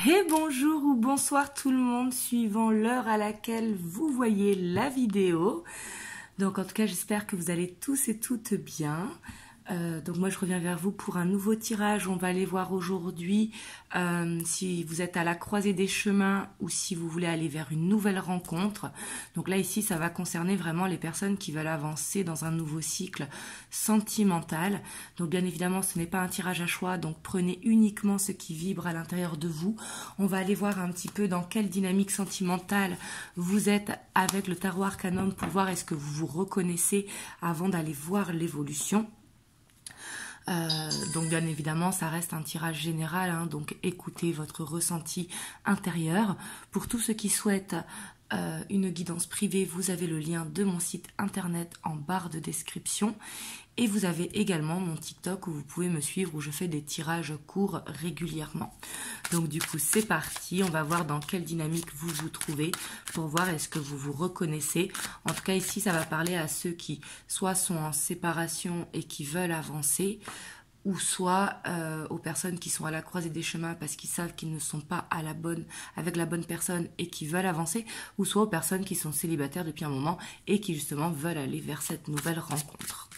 Et bonjour ou bonsoir tout le monde, suivant l'heure à laquelle vous voyez la vidéo. Donc en tout cas, j'espère que vous allez tous et toutes bien. Donc moi, je reviens vers vous pour un nouveau tirage. On va aller voir aujourd'hui si vous êtes à la croisée des chemins ou si vous voulez aller vers une nouvelle rencontre. Donc là, ici, ça va concerner vraiment les personnes qui veulent avancer dans un nouveau cycle sentimental. Donc bien évidemment, ce n'est pas un tirage à choix, donc prenez uniquement ce qui vibre à l'intérieur de vous. On va aller voir un petit peu dans quelle dynamique sentimentale vous êtes avec le tarot Arcanum pour voir est-ce que vous vous reconnaissez avant d'aller voir l'évolution. Donc bien évidemment ça reste un tirage général, hein, donc écoutez votre ressenti intérieur. Pour tous ceux qui souhaitent une guidance privée, vous avez le lien de mon site internet en barre de description. Et vous avez également mon TikTok où vous pouvez me suivre, où je fais des tirages courts régulièrement. Donc du coup, c'est parti. On va voir dans quelle dynamique vous vous trouvez pour voir est-ce que vous vous reconnaissez. En tout cas, ici, ça va parler à ceux qui soit sont en séparation et qui veulent avancer, ou soit aux personnes qui sont à la croisée des chemins parce qu'ils savent qu'ils ne sont pas avec la bonne personne et qui veulent avancer, ou soit aux personnes qui sont célibataires depuis un moment et qui justement veulent aller vers cette nouvelle rencontre.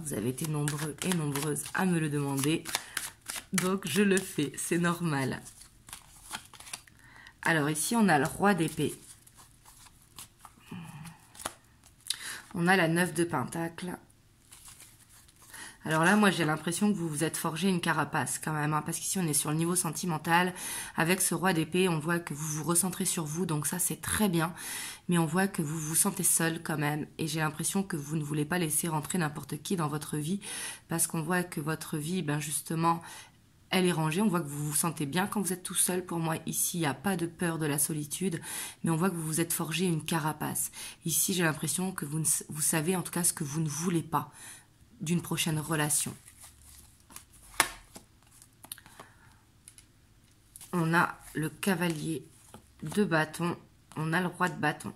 Vous avez été nombreux et nombreuses à me le demander, donc je le fais, c'est normal. Alors ici, on a le roi d'épée. On a la 9 de Pentacle. Alors là, moi, j'ai l'impression que vous vous êtes forgé une carapace quand même, hein, parce qu'ici, on est sur le niveau sentimental. Avec ce roi d'épée, on voit que vous vous recentrez sur vous, donc ça, c'est très bien. Mais on voit que vous vous sentez seul quand même. Et j'ai l'impression que vous ne voulez pas laisser rentrer n'importe qui dans votre vie, parce qu'on voit que votre vie, ben justement, elle est rangée. On voit que vous vous sentez bien quand vous êtes tout seul. Pour moi, ici, il n'y a pas de peur de la solitude, mais on voit que vous vous êtes forgé une carapace. Ici, j'ai l'impression que vous savez en tout cas ce que vous ne voulez pas d'une prochaine relation. On a le cavalier de bâton, on a le roi de bâton.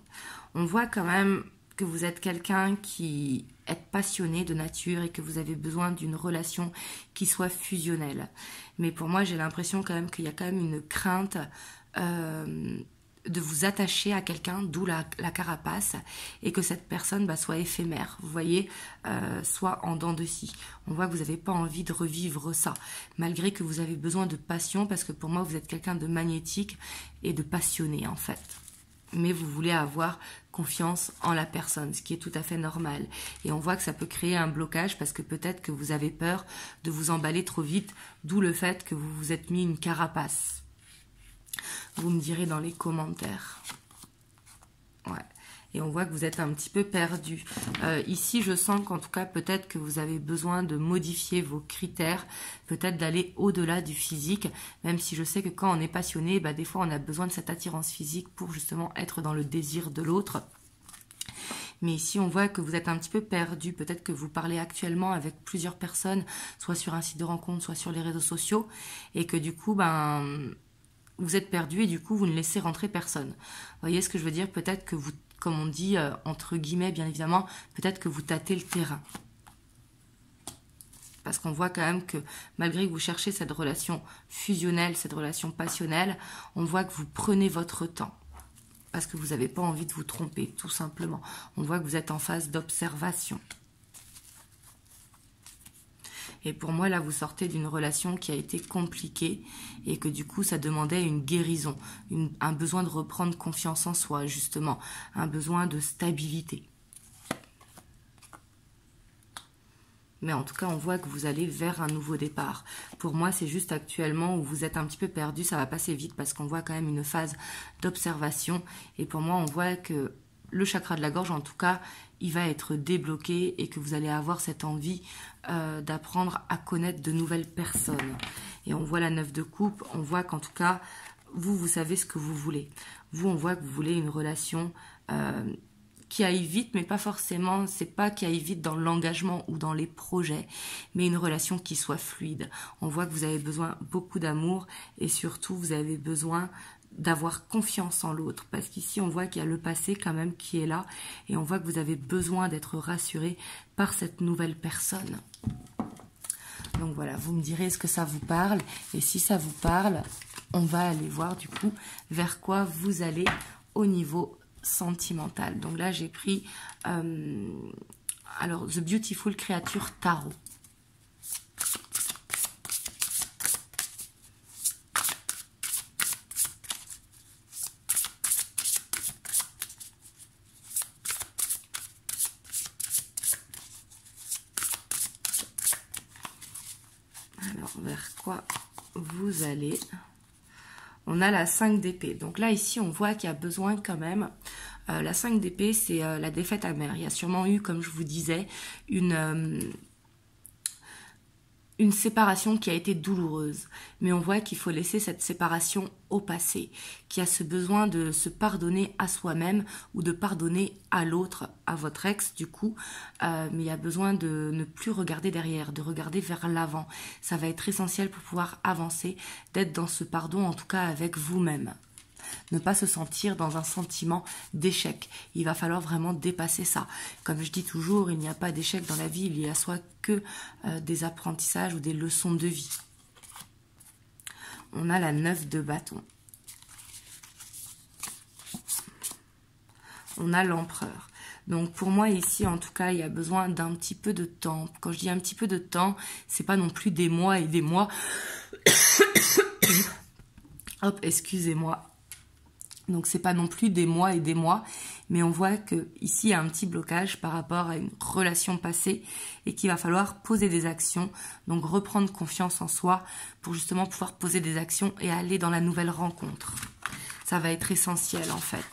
On voit quand même que vous êtes quelqu'un qui est passionné de nature et que vous avez besoin d'une relation qui soit fusionnelle. Mais pour moi, j'ai l'impression quand même qu'il y a quand même une crainte de vous attacher à quelqu'un, d'où la carapace, et que cette personne soit éphémère, vous voyez, soit en dents de scie. On voit que vous n'avez pas envie de revivre ça, malgré que vous avez besoin de passion, parce que pour moi, vous êtes quelqu'un de magnétique et de passionné, en fait. Mais vous voulez avoir confiance en la personne, ce qui est tout à fait normal. Et on voit que ça peut créer un blocage, parce que peut-être que vous avez peur de vous emballer trop vite, d'où le fait que vous vous êtes mis une carapace. Vous me direz dans les commentaires. Ouais. Et on voit que vous êtes un petit peu perdu. Ici, je sens qu'en tout cas, peut-être que vous avez besoin de modifier vos critères, peut-être d'aller au-delà du physique, même si je sais que quand on est passionné, des fois, on a besoin de cette attirance physique pour justement être dans le désir de l'autre. Mais ici, on voit que vous êtes un petit peu perdu. Peut-être que vous parlez actuellement avec plusieurs personnes, soit sur un site de rencontre, soit sur les réseaux sociaux, et que du coup, vous êtes perdu et du coup, vous ne laissez rentrer personne. Vous voyez ce que je veux dire? Peut-être que vous, comme on dit, entre guillemets, bien évidemment, peut-être que vous tâtez le terrain. Parce qu'on voit quand même que malgré que vous cherchez cette relation fusionnelle, cette relation passionnelle, on voit que vous prenez votre temps. Parce que vous n'avez pas envie de vous tromper, tout simplement. On voit que vous êtes en phase d'observation. Et pour moi, là, vous sortez d'une relation qui a été compliquée et que du coup, ça demandait une guérison, un besoin de reprendre confiance en soi, justement, un besoin de stabilité. Mais en tout cas, on voit que vous allez vers un nouveau départ. Pour moi, c'est juste actuellement où vous êtes un petit peu perdu, ça va passer vite parce qu'on voit quand même une phase d'observation. Et pour moi, on voit que le chakra de la gorge, en tout cas, il va être débloqué et que vous allez avoir cette envie d'apprendre à connaître de nouvelles personnes. Et on voit la 9 de coupe, on voit qu'en tout cas, vous savez ce que vous voulez. Vous, on voit que vous voulez une relation qui aille vite, mais pas forcément, c'est pas qui aille vite dans l'engagement ou dans les projets, mais une relation qui soit fluide. On voit que vous avez besoin beaucoup d'amour et surtout, vous avez besoin d'avoir confiance en l'autre, parce qu'ici on voit qu'il y a le passé quand même qui est là et on voit que vous avez besoin d'être rassuré par cette nouvelle personne. Donc voilà, vous me direz est-ce que ça vous parle. Et si ça vous parle, on va aller voir du coup vers quoi vous allez au niveau sentimental. Donc là, j'ai pris alors The Beautiful Creature Tarot. Alors, vers quoi vous allez? On a la 5 d'épée. Donc là, ici, on voit qu'il y a besoin quand même. La 5 d'épée, c'est la défaite amère. Il y a sûrement eu, comme je vous disais, une séparation qui a été douloureuse. Mais on voit qu'il faut laisser cette séparation au passé, qu'il y a ce besoin de se pardonner à soi-même ou de pardonner à l'autre, à votre ex du coup. Mais il y a besoin de ne plus regarder derrière, de regarder vers l'avant. Ça va être essentiel pour pouvoir avancer, d'être dans ce pardon, en tout cas avec vous-même. Ne pas se sentir dans un sentiment d'échec. Il va falloir vraiment dépasser ça. Comme je dis toujours, il n'y a pas d'échec dans la vie, il y a soit que des apprentissages ou des leçons de vie. On a la 9 de bâton. On a l'empereur. Donc pour moi ici, en tout cas, il y a besoin d'un petit peu de temps. Quand je dis un petit peu de temps, c'est pas non plus des mois et des mois. Hop, excusez-moi. Donc c'est pas non plus des mois et des mois, mais on voit que ici il y a un petit blocage par rapport à une relation passée et qu'il va falloir poser des actions, donc reprendre confiance en soi pour justement pouvoir poser des actions et aller dans la nouvelle rencontre. Ça va être essentiel en fait.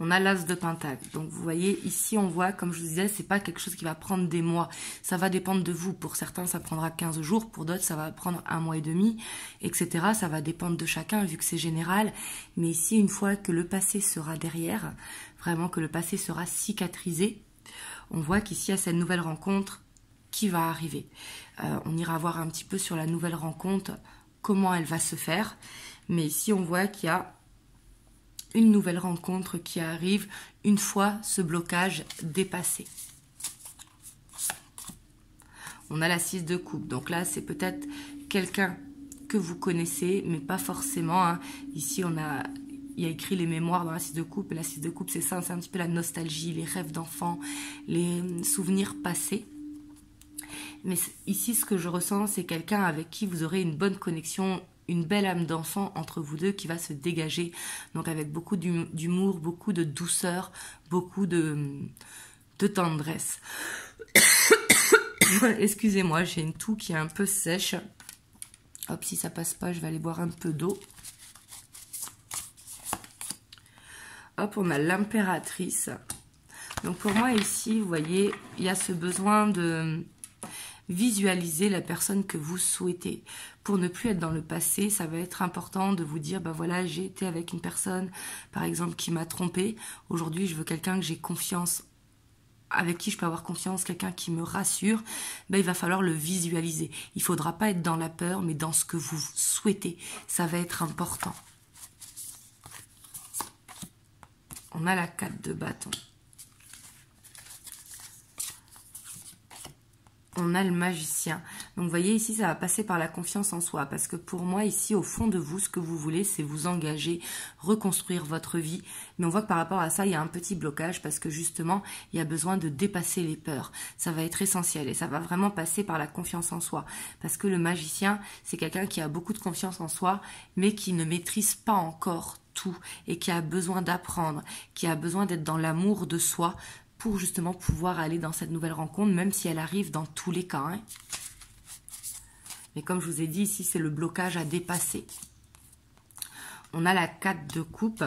On a l'as de pentacle. Donc vous voyez, ici on voit, comme je vous disais, c'est pas quelque chose qui va prendre des mois. Ça va dépendre de vous. Pour certains, ça prendra 15 jours. Pour d'autres, ça va prendre 1 mois et demi, etc. Ça va dépendre de chacun, vu que c'est général. Mais ici, une fois que le passé sera derrière, vraiment que le passé sera cicatrisé, on voit qu'ici, il y a cette nouvelle rencontre qui va arriver. On ira voir un petit peu sur la nouvelle rencontre, comment elle va se faire. Mais ici, on voit qu'il y a une nouvelle rencontre qui arrive une fois ce blocage dépassé. On a la 6 de coupe. Donc là, c'est peut-être quelqu'un que vous connaissez, mais pas forcément. Hein. Ici, il y a écrit les mémoires dans la 6 de coupe. Et la 6 de coupe, c'est ça, c'est un petit peu la nostalgie, les rêves d'enfant, les souvenirs passés. Mais ici, ce que je ressens, c'est quelqu'un avec qui vous aurez une bonne connexion, une belle âme d'enfant entre vous deux qui va se dégager, donc avec beaucoup d'humour, beaucoup de douceur, beaucoup de tendresse. Excusez-moi, j'ai une toux qui est un peu sèche. Hop, si ça passe pas, je vais aller boire un peu d'eau. Hop, on a l'impératrice. Donc pour moi ici, vous voyez, il y a ce besoin de visualiser la personne que vous souhaitez. Pour ne plus être dans le passé, ça va être important de vous dire, ben voilà, j'ai été avec une personne, par exemple, qui m'a trompé. Aujourd'hui, je veux quelqu'un que j'ai confiance, avec qui je peux avoir confiance, quelqu'un qui me rassure. Ben, il va falloir le visualiser. Il ne faudra pas être dans la peur, mais dans ce que vous souhaitez. Ça va être important. On a la 4 de bâton. On a le magicien. Donc vous voyez ici, ça va passer par la confiance en soi. Parce que pour moi, ici, au fond de vous, ce que vous voulez, c'est vous engager, reconstruire votre vie. Mais on voit que par rapport à ça, il y a un petit blocage parce que justement, il y a besoin de dépasser les peurs. Ça va être essentiel et ça va vraiment passer par la confiance en soi. Parce que le magicien, c'est quelqu'un qui a beaucoup de confiance en soi, mais qui ne maîtrise pas encore tout et qui a besoin d'apprendre, qui a besoin d'être dans l'amour de soi, pour justement pouvoir aller dans cette nouvelle rencontre, même si elle arrive dans tous les cas. Hein. Mais comme je vous ai dit, ici, c'est le blocage à dépasser. On a la 4 de coupe.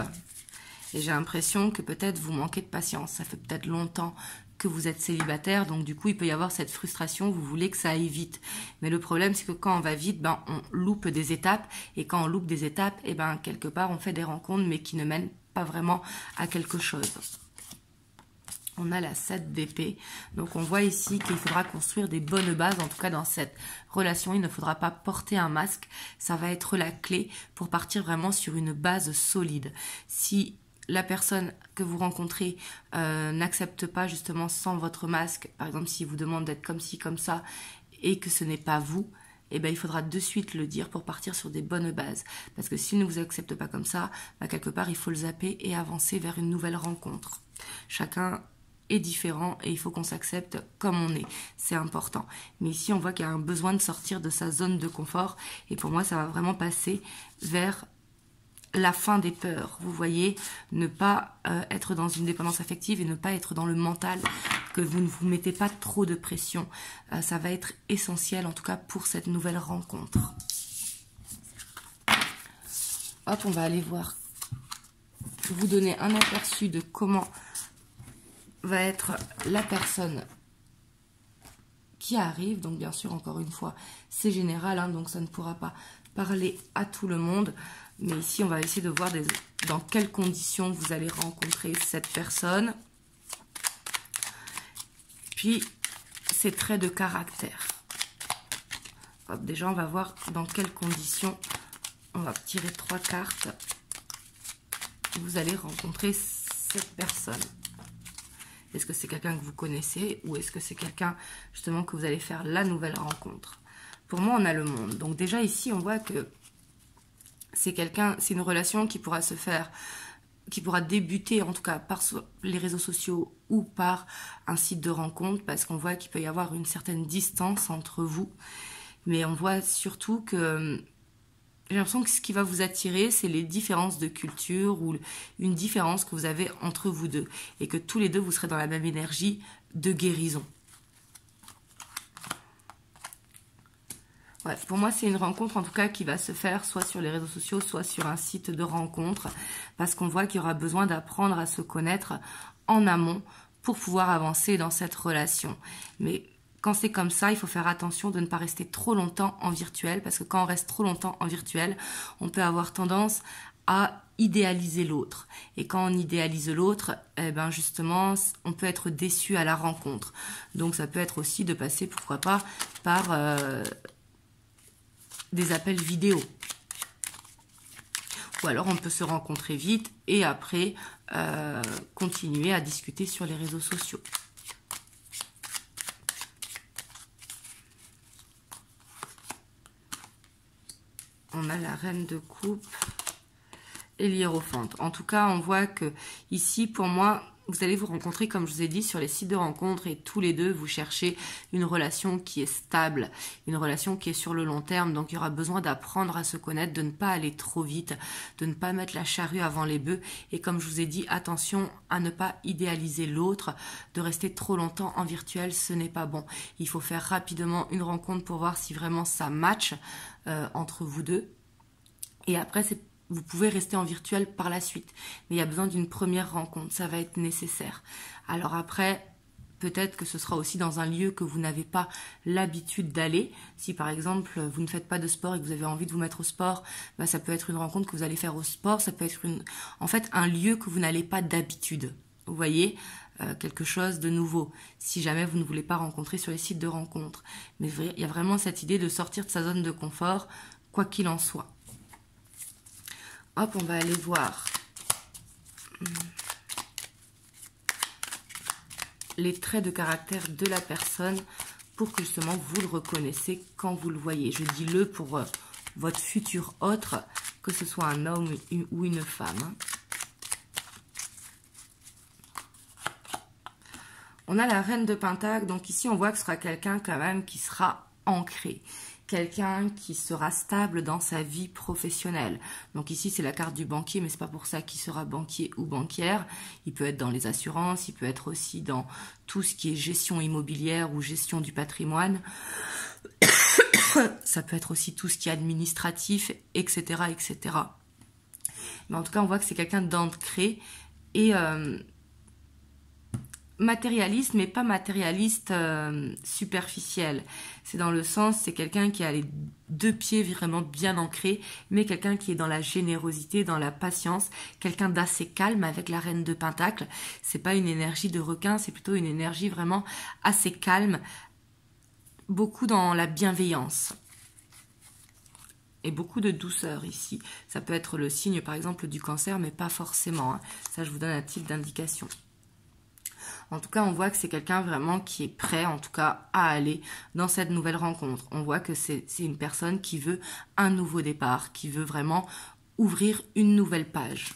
Et j'ai l'impression que peut-être vous manquez de patience. Ça fait peut-être longtemps que vous êtes célibataire. Donc du coup, il peut y avoir cette frustration. Vous voulez que ça aille vite. Mais le problème, c'est que quand on va vite, ben, on loupe des étapes. Et quand on loupe des étapes, et ben, quelque part, on fait des rencontres, mais qui ne mènent pas vraiment à quelque chose. On a la 7 d'épée. Donc on voit ici qu'il faudra construire des bonnes bases. En tout cas dans cette relation, il ne faudra pas porter un masque. Ça va être la clé pour partir vraiment sur une base solide. Si la personne que vous rencontrez n'accepte pas justement sans votre masque, par exemple s'il vous demande d'être comme ci, comme ça, et que ce n'est pas vous, eh ben, il faudra de suite le dire pour partir sur des bonnes bases. Parce que s'il ne vous accepte pas comme ça, bah, quelque part il faut le zapper et avancer vers une nouvelle rencontre. Chacun est différent et il faut qu'on s'accepte comme on est, c'est important. Mais ici on voit qu'il y a un besoin de sortir de sa zone de confort et pour moi ça va vraiment passer vers la fin des peurs. Vous voyez, ne pas être dans une dépendance affective et ne pas être dans le mental, que vous ne vous mettez pas trop de pression. Ça va être essentiel en tout cas pour cette nouvelle rencontre. Hop, on va aller voir, vous donner un aperçu de comment va être la personne qui arrive. Donc bien sûr, encore une fois, c'est général, hein, donc ça ne pourra pas parler à tout le monde. Mais ici, on va essayer de voir dans quelles conditions vous allez rencontrer cette personne. Puis, ses traits de caractère. Hop, déjà, on va voir dans quelles conditions. On va tirer 3 cartes. Vous allez rencontrer cette personne. Est-ce que c'est quelqu'un que vous connaissez ou est-ce que c'est quelqu'un justement que vous allez faire la nouvelle rencontre? Pour moi, on a le monde. Donc déjà ici, on voit que c'est une relation qui pourra se faire, qui pourra débuter en tout cas par les réseaux sociaux ou par un site de rencontre, parce qu'on voit qu'il peut y avoir une certaine distance entre vous. Mais on voit surtout que j'ai l'impression que ce qui va vous attirer, c'est les différences de culture ou une différence que vous avez entre vous deux. Et que tous les deux, vous serez dans la même énergie de guérison. Ouais, pour moi, c'est une rencontre en tout cas qui va se faire soit sur les réseaux sociaux, soit sur un site de rencontre. Parce qu'on voit qu'il y aura besoin d'apprendre à se connaître en amont pour pouvoir avancer dans cette relation. Mais quand c'est comme ça, il faut faire attention de ne pas rester trop longtemps en virtuel, parce que quand on reste trop longtemps en virtuel, on peut avoir tendance à idéaliser l'autre. Et quand on idéalise l'autre, eh ben justement, on peut être déçu à la rencontre. Donc ça peut être aussi de passer, pourquoi pas, par des appels vidéo. Ou alors on peut se rencontrer vite et après continuer à discuter sur les réseaux sociaux. On a la reine de coupe et l'hiérophante. En tout cas, on voit que ici, pour moi, vous allez vous rencontrer, comme je vous ai dit, sur les sites de rencontres et tous les deux, vous cherchez une relation qui est stable, une relation qui est sur le long terme. Donc, il y aura besoin d'apprendre à se connaître, de ne pas aller trop vite, de ne pas mettre la charrue avant les bœufs. Et comme je vous ai dit, attention à ne pas idéaliser l'autre, de rester trop longtemps en virtuel, ce n'est pas bon. Il faut faire rapidement une rencontre pour voir si vraiment ça match entre vous deux. Et après, vous pouvez rester en virtuel par la suite. Mais il y a besoin d'une première rencontre. Ça va être nécessaire. Alors après, peut-être que ce sera aussi dans un lieu que vous n'avez pas l'habitude d'aller. Si par exemple, vous ne faites pas de sport et que vous avez envie de vous mettre au sport, bah, ça peut être une rencontre que vous allez faire au sport. Ça peut être en fait un lieu que vous n'allez pas d'habitude. Vous voyez, quelque chose de nouveau. Si jamais vous ne voulez pas rencontrer sur les sites de rencontres. Mais il y a vraiment cette idée de sortir de sa zone de confort, quoi qu'il en soit. Hop, on va aller voir les traits de caractère de la personne pour que justement vous le reconnaissiez quand vous le voyez. Je dis le pour votre futur autre, que ce soit un homme ou une femme. On a la reine de Pentacle, donc ici on voit que ce sera quelqu'un quand même qui sera ancré. Quelqu'un qui sera stable dans sa vie professionnelle. Donc ici, c'est la carte du banquier, mais c'est pas pour ça qu'il sera banquier ou banquière. Il peut être dans les assurances, il peut être aussi dans tout ce qui est gestion immobilière ou gestion du patrimoine. Ça peut être aussi tout ce qui est administratif, etc., etc. Mais en tout cas, on voit que c'est quelqu'un d'ancré et matérialiste, mais pas matérialiste superficiel. C'est dans le sens, c'est quelqu'un qui a les deux pieds vraiment bien ancrés, mais quelqu'un qui est dans la générosité, dans la patience, quelqu'un d'assez calme avec la reine de Pentacle. C'est pas une énergie de requin, c'est plutôt une énergie vraiment assez calme, beaucoup dans la bienveillance. Et beaucoup de douceur ici. Ça peut être le signe par exemple du Cancer, mais pas forcément, hein. Ça, je vous donne un type d'indication. En tout cas, on voit que c'est quelqu'un vraiment qui est prêt, en tout cas, à aller dans cette nouvelle rencontre. On voit que c'est une personne qui veut un nouveau départ, qui veut vraiment ouvrir une nouvelle page.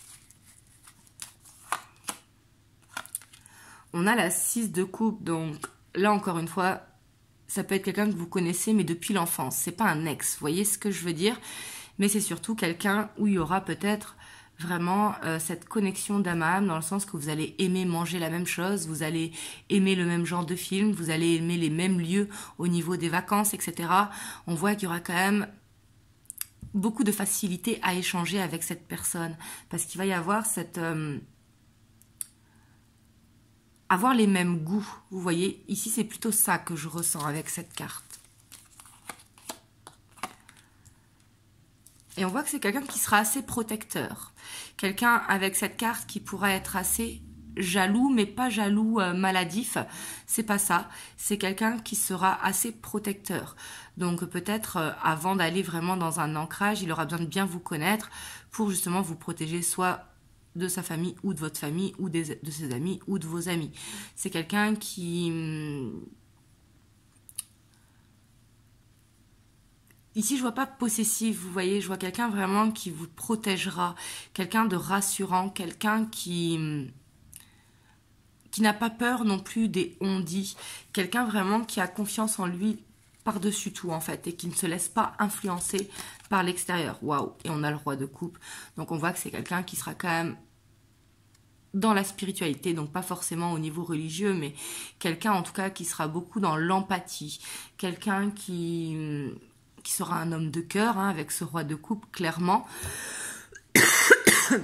On a la 6 de coupe, donc là, encore une fois, ça peut être quelqu'un que vous connaissez, mais depuis l'enfance. C'est pas un ex, vous voyez ce que je veux dire? Mais c'est surtout quelqu'un où il y aura peut-être vraiment cette connexion d'âme à âme, dans le sens que vous allez aimer manger la même chose, vous allez aimer le même genre de film, vous allez aimer les mêmes lieux au niveau des vacances, etc. On voit qu'il y aura quand même beaucoup de facilité à échanger avec cette personne, parce qu'il va y avoir cette... avoir les mêmes goûts, vous voyez. Ici, c'est plutôt ça que je ressens avec cette carte. Et on voit que c'est quelqu'un qui sera assez protecteur. Quelqu'un avec cette carte qui pourra être assez jaloux, mais pas jaloux maladif. C'est pas ça. C'est quelqu'un qui sera assez protecteur. Donc peut-être avant d'aller vraiment dans un ancrage, il aura besoin de bien vous connaître pour justement vous protéger soit de sa famille ou de votre famille ou de ses amis ou de vos amis. C'est quelqu'un qui... Ici, je vois pas possessif, vous voyez, je vois quelqu'un vraiment qui vous protégera, quelqu'un de rassurant, quelqu'un qui n'a pas peur non plus des on-dit, quelqu'un vraiment qui a confiance en lui par-dessus tout en fait et qui ne se laisse pas influencer par l'extérieur. Waouh! Et on a le roi de coupe, donc on voit que c'est quelqu'un qui sera quand même dans la spiritualité, donc pas forcément au niveau religieux, mais quelqu'un en tout cas qui sera beaucoup dans l'empathie, quelqu'un qui sera un homme de cœur, hein, avec ce roi de coupe, clairement.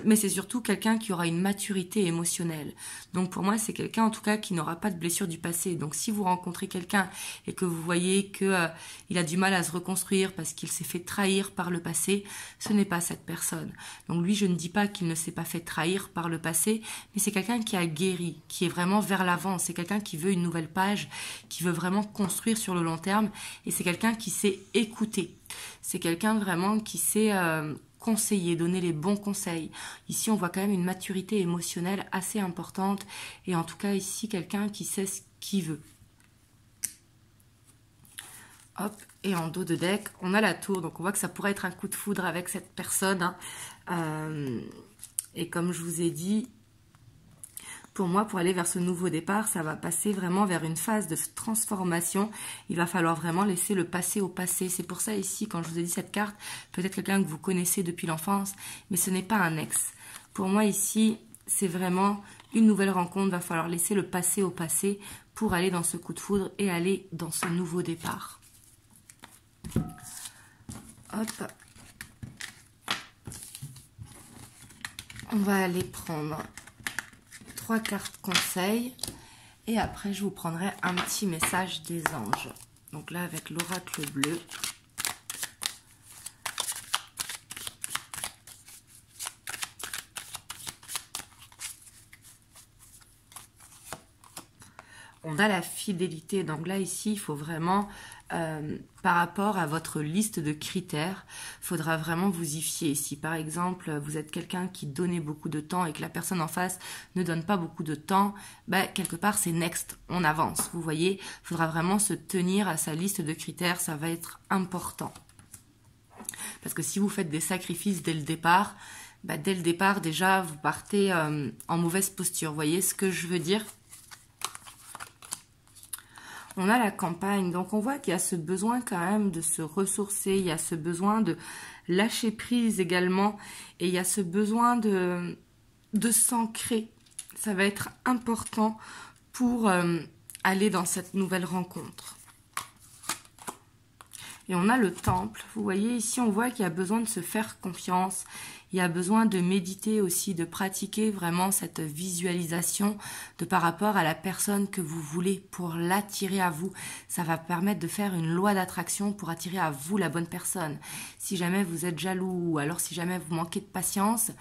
Mais c'est surtout quelqu'un qui aura une maturité émotionnelle. Donc pour moi, c'est quelqu'un en tout cas qui n'aura pas de blessure du passé. Donc si vous rencontrez quelqu'un et que vous voyez que il a du mal à se reconstruire parce qu'il s'est fait trahir par le passé, ce n'est pas cette personne. Donc lui, je ne dis pas qu'il ne s'est pas fait trahir par le passé, mais c'est quelqu'un qui a guéri, qui est vraiment vers l'avant. C'est quelqu'un qui veut une nouvelle page, qui veut vraiment construire sur le long terme. Et c'est quelqu'un qui sait écouter. C'est quelqu'un vraiment qui sait... conseiller, donner les bons conseils. Ici, on voit quand même une maturité émotionnelle assez importante et en tout cas ici, quelqu'un qui sait ce qu'il veut. Hop, et en dos de deck, on a la tour, donc on voit que ça pourrait être un coup de foudre avec cette personne. Hein. Et comme je vous ai dit, pour moi, pour aller vers ce nouveau départ, ça va passer vraiment vers une phase de transformation. Il va falloir vraiment laisser le passé au passé. C'est pour ça ici, quand je vous ai dit cette carte, peut-être quelqu'un que vous connaissez depuis l'enfance, mais ce n'est pas un ex. Pour moi ici, c'est vraiment une nouvelle rencontre. Il va falloir laisser le passé au passé pour aller dans ce coup de foudre et aller dans ce nouveau départ. Hop. On va aller prendre 3 cartes conseils et après je vous prendrai un petit message des anges. Donc là avec l'oracle bleu. On a la fidélité, donc là ici il faut vraiment par rapport à votre liste de critères, il faudra vraiment vous y fier. Si par exemple vous êtes quelqu'un qui donnait beaucoup de temps et que la personne en face ne donne pas beaucoup de temps, bah, quelque part c'est next, on avance, vous voyez. Il faudra vraiment se tenir à sa liste de critères, ça va être important. Parce que si vous faites des sacrifices dès le départ, bah, dès le départ déjà vous partez en mauvaise posture, vous voyez ce que je veux dire? On a la campagne, donc on voit qu'il y a ce besoin quand même de se ressourcer, il y a ce besoin de lâcher prise également, et il y a ce besoin de s'ancrer. Ça va être important pour aller dans cette nouvelle rencontre. Et on a le temple. Vous voyez, ici, on voit qu'il y a besoin de se faire confiance. Il y a besoin de méditer aussi, de pratiquer vraiment cette visualisation de par rapport à la personne que vous voulez pour l'attirer à vous. Ça va permettre de faire une loi d'attraction pour attirer à vous la bonne personne. Si jamais vous êtes jaloux ou alors si jamais vous manquez de patience,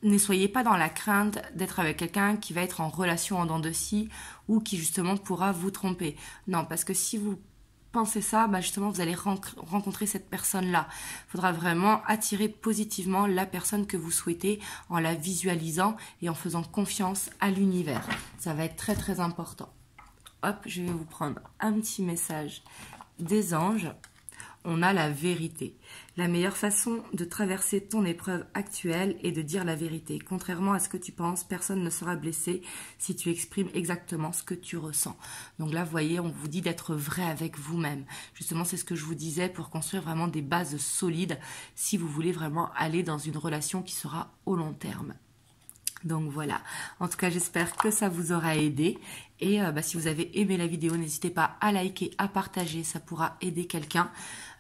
ne soyez pas dans la crainte d'être avec quelqu'un qui va être en relation en dents de scie ou qui justement pourra vous tromper. Non, parce que si vous pensez ça, justement vous allez rencontrer cette personne-là. Il faudra vraiment attirer positivement la personne que vous souhaitez en la visualisant et en faisant confiance à l'univers. Ça va être très très important. Hop, je vais vous prendre un petit message des anges. On a la vérité. La meilleure façon de traverser ton épreuve actuelle est de dire la vérité. Contrairement à ce que tu penses, personne ne sera blessé si tu exprimes exactement ce que tu ressens. Donc là, vous voyez, on vous dit d'être vrai avec vous-même. Justement, c'est ce que je vous disais pour construire vraiment des bases solides si vous voulez vraiment aller dans une relation qui sera au long terme. Donc voilà, en tout cas j'espère que ça vous aura aidé et si vous avez aimé la vidéo, n'hésitez pas à liker, à partager, ça pourra aider quelqu'un,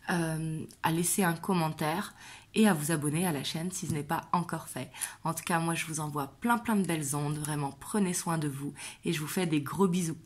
à laisser un commentaire et à vous abonner à la chaîne si ce n'est pas encore fait. En tout cas moi je vous envoie plein de belles ondes, vraiment prenez soin de vous et je vous fais des gros bisous.